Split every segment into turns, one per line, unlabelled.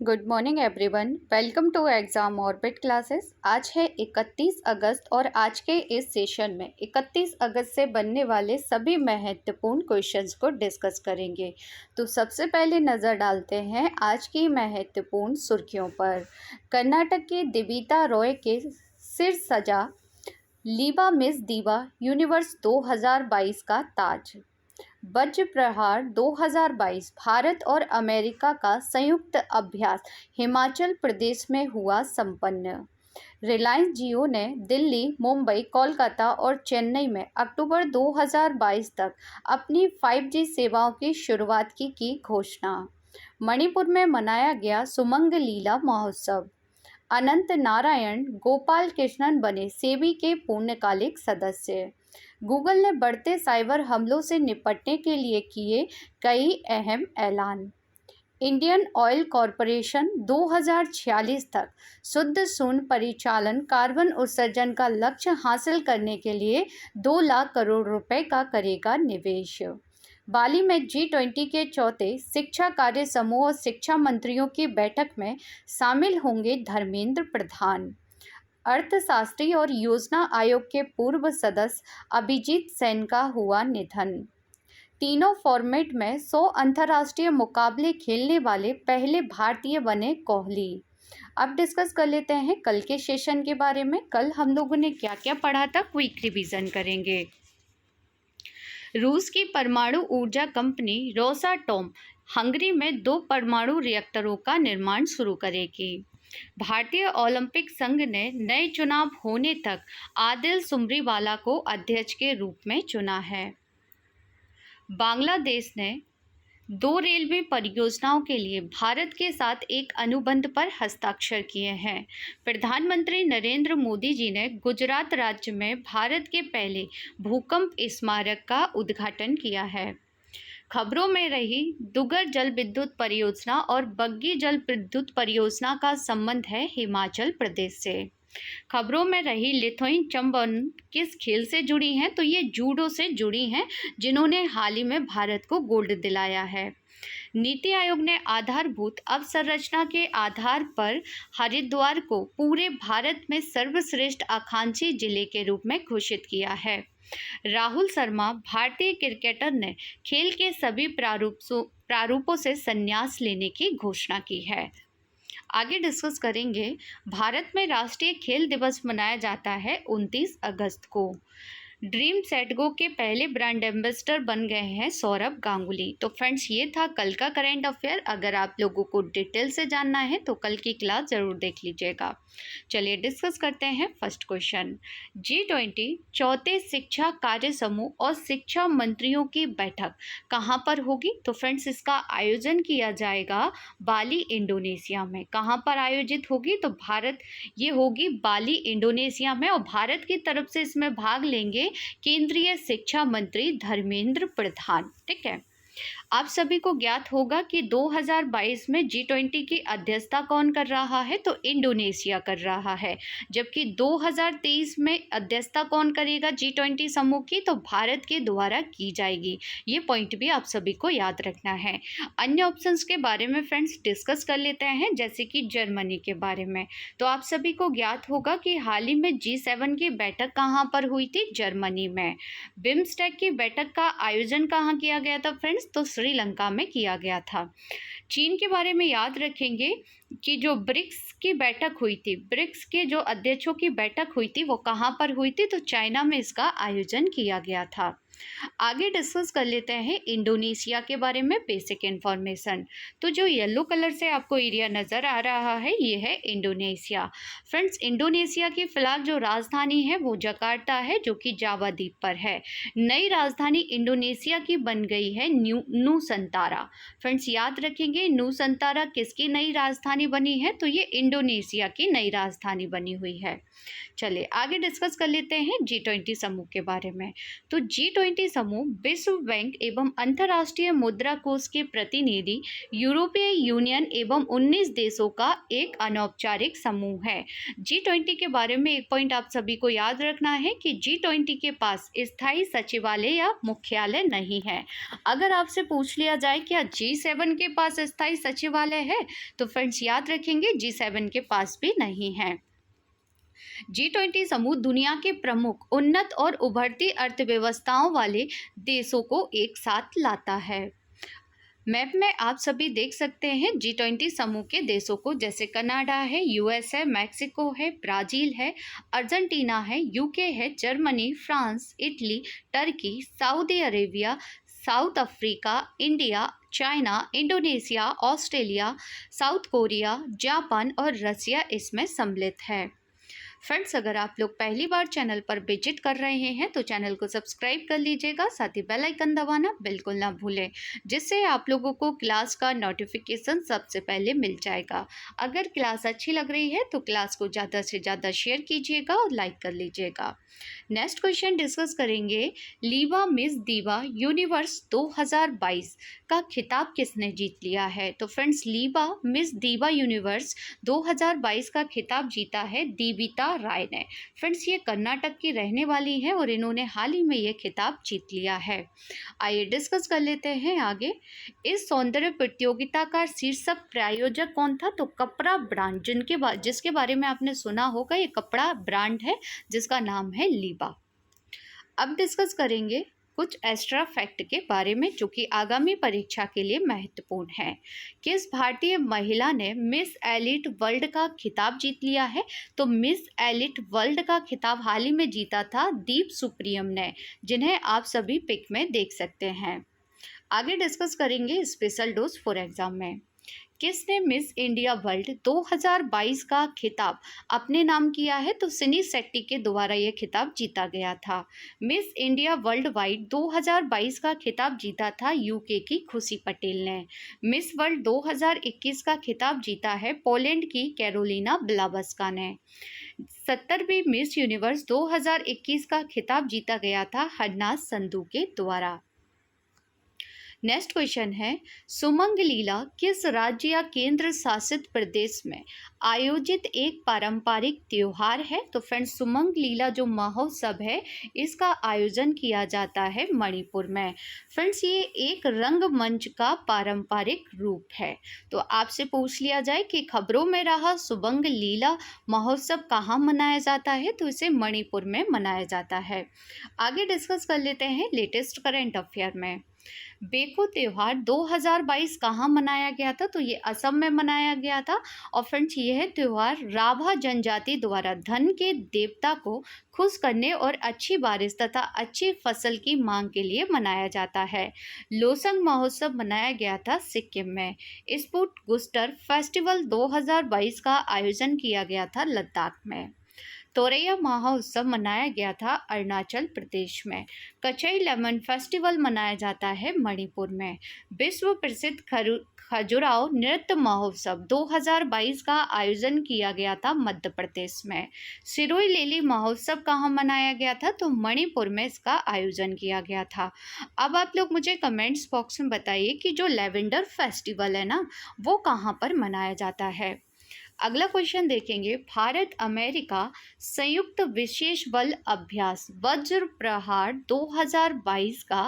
Good morning everyone. Welcome to Exam Orbit classes. आज है 31 अगस्त और आज के इस सेशन में 31 अगस्त से बनने वाले सभी महत्वपूर्ण क्वेश्चंस को डिस्कस करेंगे। तो सबसे पहले नज़र डालते हैं आज की महत्वपूर्ण सुर्खियों पर। कर्नाटक की दिविता रॉय के सिर सजा लीबा मिस दीवा यूनिवर्स 2022 का ताज। वज्र प्रहार 2022 भारत और अमेरिका का संयुक्त अभ्यास हिमाचल प्रदेश में हुआ संपन्न। रिलायंस जियो ने दिल्ली, मुंबई, कोलकाता और चेन्नई में अक्टूबर 2022 तक अपनी 5G सेवाओं की शुरुआत की घोषणा। मणिपुर में मनाया गया सुमंग लीला महोत्सव। अनंत नारायण गोपाल कृष्णन बने सेबी के पूर्णकालिक सदस्य। गूगल ने बढ़ते साइबर हमलों से निपटने के लिए किए कई अहम ऐलान। इंडियन ऑयल कॉरपोरेशन 2046 तक शुद्ध शून्य परिचालन कार्बन उत्सर्जन का लक्ष्य हासिल करने के लिए 2 लाख करोड़ रुपए का करेगा निवेश। बाली में G20 के चौथे शिक्षा कार्य समूह और शिक्षा मंत्रियों की बैठक में शामिल होंगे धर्मेंद्र प्रधान। अर्थशास्त्री और योजना आयोग के पूर्व सदस्य अभिजीत सेन का हुआ निधन। तीनों फॉर्मेट में 100 अंतर्राष्ट्रीय मुकाबले खेलने वाले पहले भारतीय बने कोहली। अब डिस्कस कर लेते हैं कल के सेशन के बारे में। कल हम लोगों ने क्या क्या पढ़ा था, क्विक रिवीजन करेंगे। रूस की परमाणु ऊर्जा कंपनी रोसाटोम हंगरी में 2 परमाणु रिएक्टरों का निर्माण शुरू करेगी। भारतीय ओलंपिक संघ ने नए चुनाव होने तक आदिल सुमरीवाला को अध्यक्ष के रूप में चुना है। बांग्लादेश ने 2 रेलवे परियोजनाओं के लिए भारत के साथ एक अनुबंध पर हस्ताक्षर किए हैं। प्रधानमंत्री नरेंद्र मोदी जी ने गुजरात राज्य में भारत के पहले भूकंप स्मारक का उद्घाटन किया है। खबरों में रही दुगर जल विद्युत परियोजना और बग्गी जल विद्युत परियोजना का संबंध है हिमाचल प्रदेश से। खबरों में रही लिथुइन चंबन किस खेल से जुड़ी हैं, तो ये जूडो से जुड़ी हैं, जिन्होंने हाल ही में भारत को गोल्ड दिलाया है। नीति आयोग ने आधारभूत अवसंरचना के आधार पर हरिद्वार को पूरे भारत में सर्वश्रेष्ठ आकांक्षी जिले के रूप में घोषित किया है। राहुल शर्मा भारतीय क्रिकेटर ने खेल के सभी प्रारूपों से संन्यास लेने की घोषणा की है। आगे डिस्कस करेंगे। भारत में राष्ट्रीय खेल दिवस मनाया जाता है 29 अगस्त को। ड्रीम सेट गो के पहले ब्रांड एम्बेसडर बन गए हैं सौरभ गांगुली। तो फ्रेंड्स, ये था कल का करंट अफेयर। अगर आप लोगों को डिटेल से जानना है तो कल की क्लास ज़रूर देख लीजिएगा। चलिए डिस्कस करते हैं फर्स्ट क्वेश्चन। G20 चौथे शिक्षा कार्य समूह और शिक्षा मंत्रियों की बैठक कहाँ पर होगी? तो फ्रेंड्स, इसका आयोजन किया जाएगा बाली, इंडोनेशिया में। कहाँ पर आयोजित होगी? तो ये होगी बाली, इंडोनेशिया में, और भारत की तरफ से इसमें भाग लेंगे केंद्रीय शिक्षा मंत्री धर्मेंद्र प्रधान। ठीक है। आप सभी को ज्ञात होगा कि 2022 में G20 की अध्यक्षता कौन कर रहा है? तो इंडोनेशिया कर रहा है। जबकि 2023 में अध्यक्षता कौन करेगा G20 समूह की? तो भारत के द्वारा की जाएगी। ये पॉइंट भी आप सभी को याद रखना है। अन्य ऑप्शंस के बारे में फ्रेंड्स डिस्कस कर लेते हैं, जैसे कि जर्मनी के बारे में। तो आप सभी को ज्ञात होगा कि हाल ही में G7 की बैठक कहाँ पर हुई थी? जर्मनी में। बिम्स्टेक की बैठक का आयोजन कहाँ किया गया था फ्रेंड्स? तो श्रीलंका में किया गया था। चीन के बारे में याद रखेंगे कि जो ब्रिक्स की बैठक हुई थी, ब्रिक्स के जो अध्यक्षों की बैठक हुई थी, वो कहाँ पर हुई थी? तो चाइना में इसका आयोजन किया गया था। आगे डिस्कस कर लेते हैं इंडोनेशिया के बारे में बेसिक इन्फॉर्मेशन। तो जो येलो कलर से आपको एरिया नज़र आ रहा है, ये है इंडोनेशिया। फ्रेंड्स, इंडोनेशिया की फिलहाल जो राजधानी है वो जकार्ता है, जो कि जावा द्वीप पर है। नई राजधानी इंडोनेशिया की बन गई है नूसंतारा। फ्रेंड्स, याद रखेंगे नूसंतारा किसकी नई राजधानी बनी है? तो ये इंडोनेशिया की नई राजधानी बनी हुई है। चलिए आगे डिस्कस कर लेते हैं G20 समूह के बारे में। तो G20 G20 समूह विश्व बैंक एवं अंतर्राष्ट्रीय मुद्रा कोष के प्रतिनिधि, यूरोपीय यूनियन एवं 19 देशों का एक अनौपचारिक समूह है। G20 के बारे में एक पॉइंट आप सभी को याद रखना है कि G20 के पास स्थायी सचिवालय या मुख्यालय नहीं है। अगर आपसे पूछ लिया जाए क्या G7 के पास स्थायी सचिवालय है, तो फ्रेंड्स याद रखेंगे G7 के पास भी नहीं है। G20 समूह दुनिया के प्रमुख उन्नत और उभरती अर्थव्यवस्थाओं वाले देशों को एक साथ लाता है। मैप में आप सभी देख सकते हैं G20 समूह के देशों को, जैसे कनाडा है, यूएस है, मैक्सिको है, ब्राज़ील है, अर्जेंटीना है, यूके है, Germany, France, Italy, Turkey, Saudi Arabia, south Africa, India, China, Indonesia, Australia, south Korea, Japan और रसिया इसमें सम्मिलित है। फ्रेंड्स, अगर आप लोग पहली बार चैनल पर विजिट कर रहे हैं तो चैनल को सब्सक्राइब कर लीजिएगा, साथ ही बेल आइकन दबाना बिल्कुल ना भूलें, जिससे आप लोगों को क्लास का नोटिफिकेशन सबसे पहले मिल जाएगा। अगर क्लास अच्छी लग रही है तो क्लास को ज़्यादा से ज़्यादा शेयर कीजिएगा और लाइक कर लीजिएगा। नेक्स्ट क्वेश्चन डिस्कस करेंगे, लीवा मिस दीवा यूनिवर्स 2022 का खिताब किसने जीत लिया है? तो फ्रेंड्स, लीवा मिस दीवा यूनिवर्स 2022 का खिताब जीता है दीविता राय ने। फ्रेंड्स, ये कर्नाटक की रहने वाली है और इन्होंने हाल ही में ये खिताब जीत लिया है। आइए डिस्कस कर लेते हैं आगे। इस सौंदर्य प्रतियोगिता का शीर्षक प्रायोजक कौन था? तो कपड़ा ब्रांड, जिसके बारे में आपने सुना होगा, ये कपड़ा ब्रांड है जिसका नाम है लीवा। अब डिस्कस करेंगे कुछ एक्स्ट्रा फैक्ट के बारे में जो कि आगामी परीक्षा के लिए महत्वपूर्ण है। किस भारतीय महिला ने मिस एलिट वर्ल्ड का खिताब जीत लिया है? तो मिस एलिट वर्ल्ड का खिताब हाल ही में जीता था दीप सुप्रियम ने, जिन्हें आप सभी पिक में देख सकते हैं। आगे डिस्कस करेंगे स्पेशल डोज फॉर एग्जाम में। किसने मिस इंडिया वर्ल्ड 2022 का खिताब अपने नाम किया है? तो सिनी शेट्टी के द्वारा यह खिताब जीता गया था। मिस इंडिया वर्ल्ड वाइड 2022 का खिताब जीता था यूके की खुशी पटेल ने। मिस वर्ल्ड 2021 का खिताब जीता है पोलैंड की कैरोलिना ब्लावस्का ने। 70वीं मिस यूनिवर्स 2021 का खिताब जीता गया था हरनाज संधू के द्वारा। नेक्स्ट क्वेश्चन है, सुमंग लीला किस राज्य या केंद्र शासित प्रदेश में आयोजित एक पारंपरिक त्योहार है? तो फ्रेंड्स, सुमंग लीला जो महोत्सव है इसका आयोजन किया जाता है मणिपुर में। फ्रेंड्स, ये एक रंगमंच का पारंपरिक रूप है। तो आपसे पूछ लिया जाए कि खबरों में रहा सुमंग लीला महोत्सव कहाँ मनाया जाता है? तो इसे मणिपुर में मनाया जाता है। आगे डिस्कस कर लेते हैं लेटेस्ट करंट अफेयर में। बेखो त्योहार 2022 कहाँ मनाया गया था? तो ये असम में मनाया गया था। और फ्रेंड्स, यह त्योहार राभा जनजाति द्वारा धन के देवता को खुश करने और अच्छी बारिश तथा अच्छी फसल की मांग के लिए मनाया जाता है। लोसंग महोत्सव मनाया गया था सिक्किम में। स्पुट गुस्टर फेस्टिवल 2022 का आयोजन किया गया था लद्दाख में। तोरैया महोत्सव मनाया गया था अरुणाचल प्रदेश में। कचई लेमन फेस्टिवल मनाया जाता है मणिपुर में। विश्व प्रसिद्ध खजुराहो नृत्य महोत्सव 2022 का आयोजन किया गया था मध्य प्रदेश में। सिरोई लिली महोत्सव कहाँ मनाया गया था? तो मणिपुर में इसका आयोजन किया गया था। अब आप लोग मुझे कमेंट्स बॉक्स में बताइए कि जो लेवेंडर फेस्टिवल है ना, वो कहाँ पर मनाया जाता है। अगला क्वेश्चन देखेंगे, भारत अमेरिका संयुक्त विशेष बल अभ्यास वज्र प्रहार 2022 का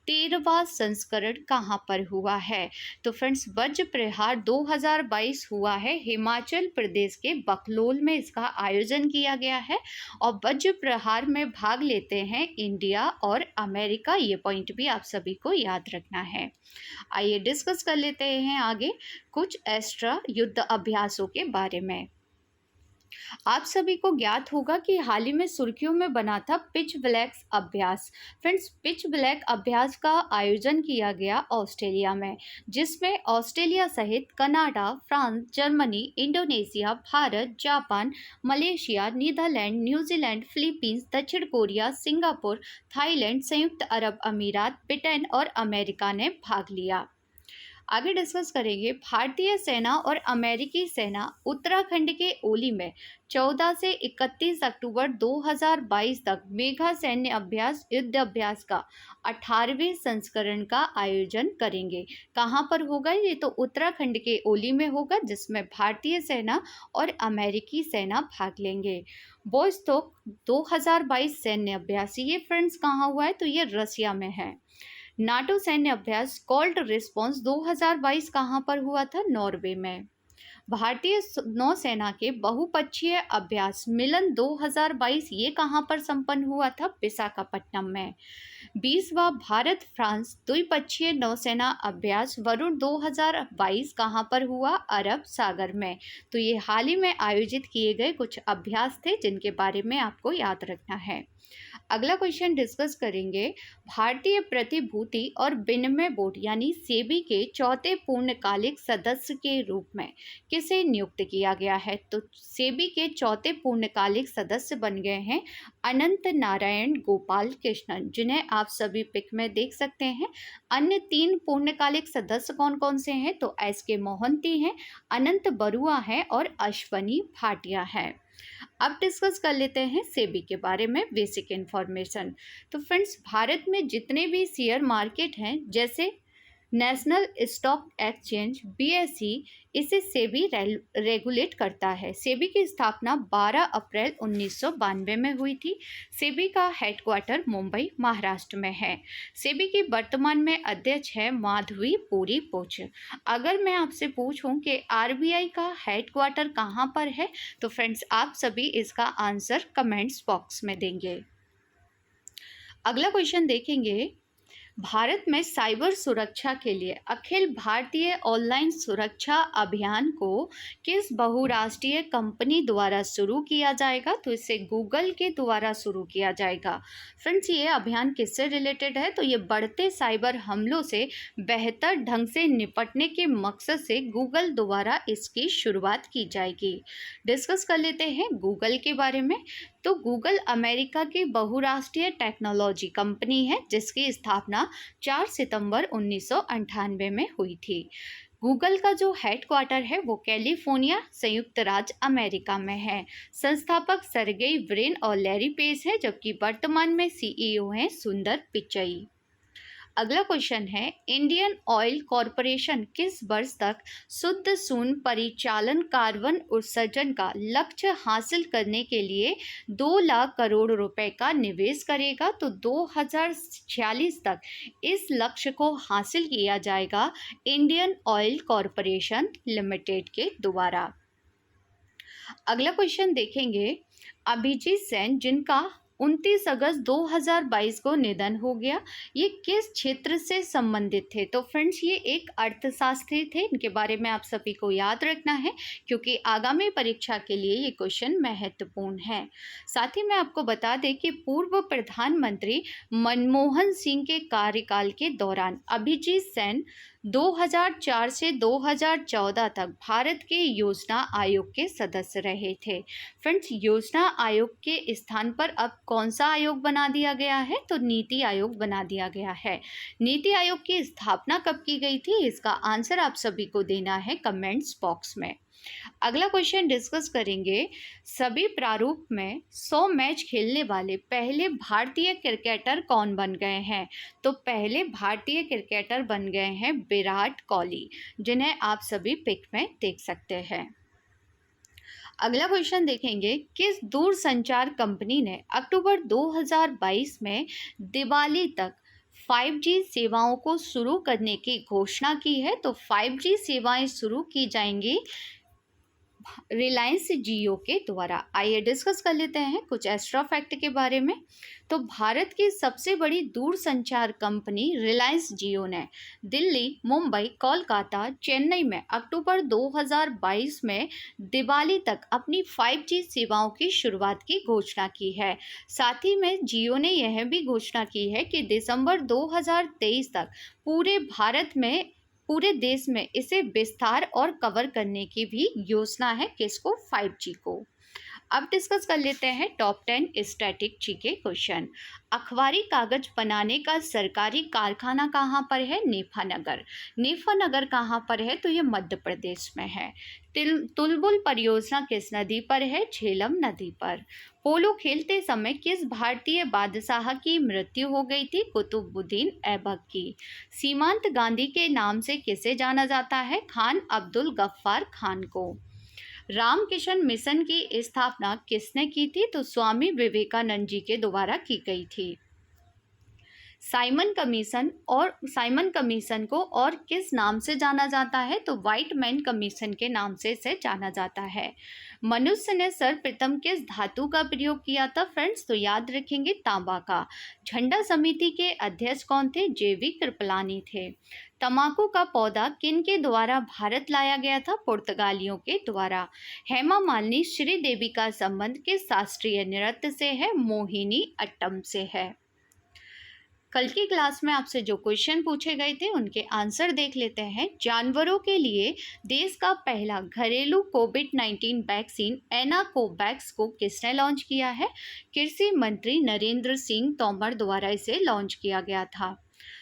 13वां संस्करण कहाँ पर हुआ है? तो फ्रेंड्स, वज्र प्रहार 2022 हुआ है हिमाचल प्रदेश के बकलोल में, इसका आयोजन किया गया है। और वज्र प्रहार में भाग लेते हैं इंडिया और अमेरिका, ये पॉइंट भी आप सभी को याद रखना है। आइए डिस्कस कर लेते हैं आगे कुछ एक्स्ट्रा युद्ध अभ्यासों के बारे में। आप सभी को ज्ञात होगा कि हाल ही में सुर्खियों में बना था पिच ब्लैक अभ्यास। फ्रेंड्स, पिच ब्लैक अभ्यास का आयोजन किया गया ऑस्ट्रेलिया में, जिसमें ऑस्ट्रेलिया सहित Canada, France, Germany, Indonesia, Bharat, Japan, Malaysia, Netherland, New Zealand, Philippines, दक्षिण कोरिया, सिंगापुर, थाईलैंड, संयुक्त अरब अमीरात, ब्रिटेन और अमेरिका ने भाग लिया। आगे डिस्कस करेंगे भारतीय सेना और अमेरिकी सेना उत्तराखंड के ओली में 14 से 31 अक्टूबर 2022 तक मेघा सैन्य अभ्यास युद्ध अभ्यास का 18वें संस्करण का आयोजन करेंगे। कहाँ पर होगा ये? तो उत्तराखंड के ओली में होगा, जिसमें भारतीय सेना और अमेरिकी सेना भाग लेंगे। वोस्तोक 2022 सैन्य अभ्यास, ये फ्रेंड्स कहाँ हुआ है? तो ये रसिया में है। नाटो सैन्य अभ्यास कोल्ड रिस्पॉन्स 2022 कहाँ पर हुआ था? नॉर्वे में। भारतीय नौसेना के बहुपक्षीय अभ्यास मिलन 2022 ये कहाँ पर संपन्न हुआ था? विशाखापट्टनम में। 20वां भारत फ्रांस द्विपक्षीय नौसेना अभ्यास वरुण 2022 कहाँ पर हुआ? अरब सागर में। तो ये हाल ही में आयोजित किए गए कुछ अभ्यास थे जिनके बारे में आपको याद रखना है। अगला क्वेश्चन डिस्कस करेंगे, भारतीय प्रतिभूति और विनिमय बोर्ड यानी सेबी के चौथे पूर्णकालिक सदस्य के रूप में किसे नियुक्त किया गया है? तो सेबी के चौथे पूर्णकालिक सदस्य बन गए हैं अनंत नारायण गोपाल कृष्णन, जिन्हें आप सभी पिक में देख सकते हैं। अन्य 3 पूर्णकालिक सदस्य कौन कौन से हैं? तो एस.के. मोहंती हैं, अनंत बरुआ हैं और अश्वनी भाटिया हैं। अब डिस्कस कर लेते हैं सेबी के बारे में बेसिक इन्फॉर्मेशन। तो फ्रेंड्स, भारत में जितने भी शेयर मार्केट हैं, जैसे नेशनल स्टॉक एक्सचेंज बीएसई, इसे सेबी रेगुलेट करता है। सेबी की स्थापना 12 अप्रैल 1992 में हुई थी। सेबी का हेडक्वार्टर मुंबई महाराष्ट्र में है। सेबी की वर्तमान में अध्यक्ष है माधवी पुरी पुच। अगर मैं आपसे पूछूं कि आरबीआई का हेडक्वार्टर कहाँ पर है, तो फ्रेंड्स आप सभी इसका आंसर कमेंट्स बॉक्स में देंगे। अगला क्वेश्चन देखेंगे, भारत में साइबर सुरक्षा के लिए अखिल भारतीय ऑनलाइन सुरक्षा अभियान को किस बहुराष्ट्रीय कंपनी द्वारा शुरू किया जाएगा? तो इसे गूगल के द्वारा शुरू किया जाएगा। फ्रेंड्स, ये अभियान किससे रिलेटेड है? तो ये बढ़ते साइबर हमलों से बेहतर ढंग से निपटने के मकसद से गूगल द्वारा इसकी शुरुआत की जाएगी। डिस्कस कर लेते हैं गूगल के बारे में। तो गूगल अमेरिका की बहुराष्ट्रीय टेक्नोलॉजी कंपनी है, जिसकी स्थापना 4 सितंबर 1998 में हुई थी। गूगल का जो हेडक्वार्टर है वो कैलिफोर्निया, संयुक्त राज्य अमेरिका में है। संस्थापक सर्गेई ब्रिन और लैरी पेज है, जबकि वर्तमान में सीईओ हैं सुंदर पिचई। अगला क्वेश्चन है, इंडियन ऑयल कॉरपोरेशन किस वर्ष तक शुद्ध शून्य परिचालन कार्बन उत्सर्जन का लक्ष्य हासिल करने के लिए 2 लाख करोड़ रुपए का निवेश करेगा? तो 2046 तक इस लक्ष्य को हासिल किया जाएगा इंडियन ऑयल कॉरपोरेशन लिमिटेड के द्वारा। अगला क्वेश्चन देखेंगे, अभिजीत सेन, जिनका 29 अगस्त 2022 को निधन हो गया, ये किस क्षेत्र से संबंधित थे? तो फ्रेंड्स, ये एक अर्थशास्त्री थे। इनके बारे में आप सभी को याद रखना है, क्योंकि आगामी परीक्षा के लिए ये क्वेश्चन महत्वपूर्ण है। साथ ही मैं आपको बता दें कि पूर्व प्रधानमंत्री मनमोहन सिंह के कार्यकाल के दौरान अभिजीत सेन 2004 से 2014 तक भारत के योजना आयोग के सदस्य रहे थे। फ्रेंड्स, योजना आयोग के स्थान पर अब कौन सा आयोग बना दिया गया है? तो नीति आयोग बना दिया गया है। नीति आयोग की स्थापना कब की गई थी? इसका आंसर आप सभी को देना है कमेंट्स बॉक्स में। अगला क्वेश्चन डिस्कस करेंगे, सभी प्रारूप में 100 मैच खेलने वाले पहले भारतीय क्रिकेटर कौन बन गए हैं? तो पहले भारतीय क्रिकेटर बन गए हैं विराट कोहली, जिन्हें आप सभी पिक में देख सकते हैं। अगला क्वेश्चन देखेंगे, किस दूरसंचार कंपनी ने अक्टूबर 2022 में दिवाली तक 5G सेवाओं को शुरू करने की घोषणा की है? तो 5G सेवाएं शुरू की जाएंगी रिलायंस जियो के द्वारा। आइए डिस्कस कर लेते हैं कुछ एक्स्ट्रा फैक्ट के बारे में। तो भारत की सबसे बड़ी दूरसंचार कंपनी रिलायंस जियो ने दिल्ली, मुंबई, कोलकाता, चेन्नई में अक्टूबर 2022 में दिवाली तक अपनी 5G सेवाओं की शुरुआत की घोषणा की है। साथ ही में जियो ने यह भी घोषणा की है कि दिसंबर 2023 तक पूरे देश में इसे विस्तार और कवर करने की भी योजना है। किसको? 5G को। अब डिस्कस कर लेते हैं टॉप 10 स्टैटिक जीके क्वेश्चन। अखबारी कागज बनाने का सरकारी कारखाना कहाँ पर है? नेफानगर। नेफानगर कहाँ पर है? तो ये मध्य प्रदेश में है। तुलबुल परियोजना किस नदी पर है? झेलम नदी पर। पोलो खेलते समय किस भारतीय बादशाह की मृत्यु हो गई थी? कुतुबुद्दीन ऐबक की। सीमांत गांधी के नाम से किसे जाना जाता है? खान अब्दुल गफ्फार खान को। रामकिशन मिशन की स्थापना किसने की थी? तो स्वामी विवेकानंद जी के द्वारा की गई थी। साइमन कमीशन को और किस नाम से जाना जाता है? तो व्हाइट मैन कमीशन के नाम से इसे जाना जाता है। मनुष्य ने सर्वप्रथम किस धातु का प्रयोग किया था? फ्रेंड्स, तो याद रखेंगे तांबा का। झंडा समिति के अध्यक्ष कौन थे? जेवी कृपलानी थे। तंबाकू का पौधा किन के द्वारा भारत लाया गया था? पुर्तगालियों के द्वारा। हेमा मालिनी श्रीदेवी का संबंध किस शास्त्रीय नृत्य से है? मोहिनी अट्टम से है। कल की क्लास में आपसे जो क्वेश्चन पूछे गए थे उनके आंसर देख लेते हैं। जानवरों के लिए देश का पहला घरेलू कोविड-19 वैक्सीन एनाकोवैक्स को किसने लॉन्च किया है? कृषि मंत्री नरेंद्र सिंह तोमर द्वारा इसे लॉन्च किया गया था।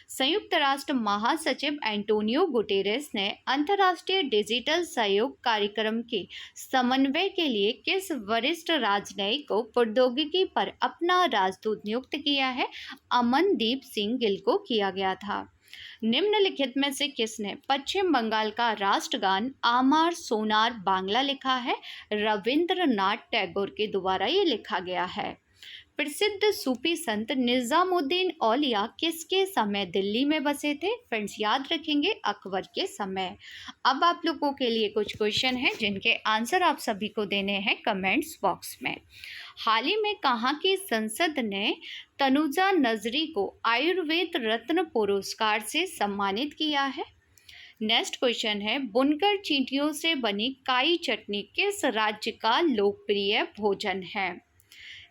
संयुक्त राष्ट्र महासचिव एंटोनियो गुटेरेस ने अंतर्राष्ट्रीय डिजिटल सहयोग कार्यक्रम के समन्वय के लिए किस वरिष्ठ राजनयिक को प्रौद्योगिकी पर अपना राजदूत नियुक्त किया है? अमनदीप सिंह गिल को किया गया था। निम्नलिखित में से किसने पश्चिम बंगाल का राष्ट्रगान आमार सोनार बांग्ला लिखा है? रविंद्रनाथ टैगोर के द्वारा ये लिखा गया है। प्रसिद्ध सूफी संत निजामुद्दीन औलिया किसके समय दिल्ली में बसे थे? फ्रेंड्स, याद रखेंगे अकबर के समय। अब आप लोगों के लिए कुछ क्वेश्चन हैं जिनके आंसर आप सभी को देने हैं कमेंट्स बॉक्स में। हाल ही में कहाँ की संसद ने तनुजा नजरी को आयुर्वेद रत्न पुरस्कार से सम्मानित किया है? नेक्स्ट क्वेश्चन है, बुनकर चींटियों से बनी काई चटनी किस राज्य का लोकप्रिय भोजन है?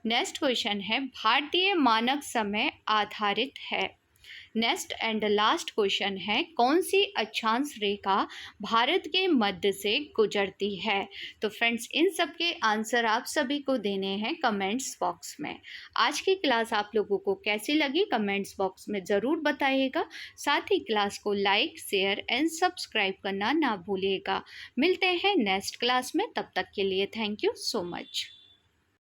नेक्स्ट क्वेश्चन है, भारतीय मानक समय आधारित है। नेक्स्ट एंड लास्ट क्वेश्चन है, कौन सी अक्षांश रेखा भारत के मध्य से गुजरती है? तो फ्रेंड्स, इन सब के आंसर आप सभी को देने हैं कमेंट्स बॉक्स में। आज की क्लास आप लोगों को कैसी लगी कमेंट्स बॉक्स में ज़रूर बताइएगा। साथ ही क्लास को लाइक, शेयर एंड सब्सक्राइब करना ना भूलिएगा। मिलते हैं नेक्स्ट क्लास में, तब तक के लिए थैंक यू सो मच।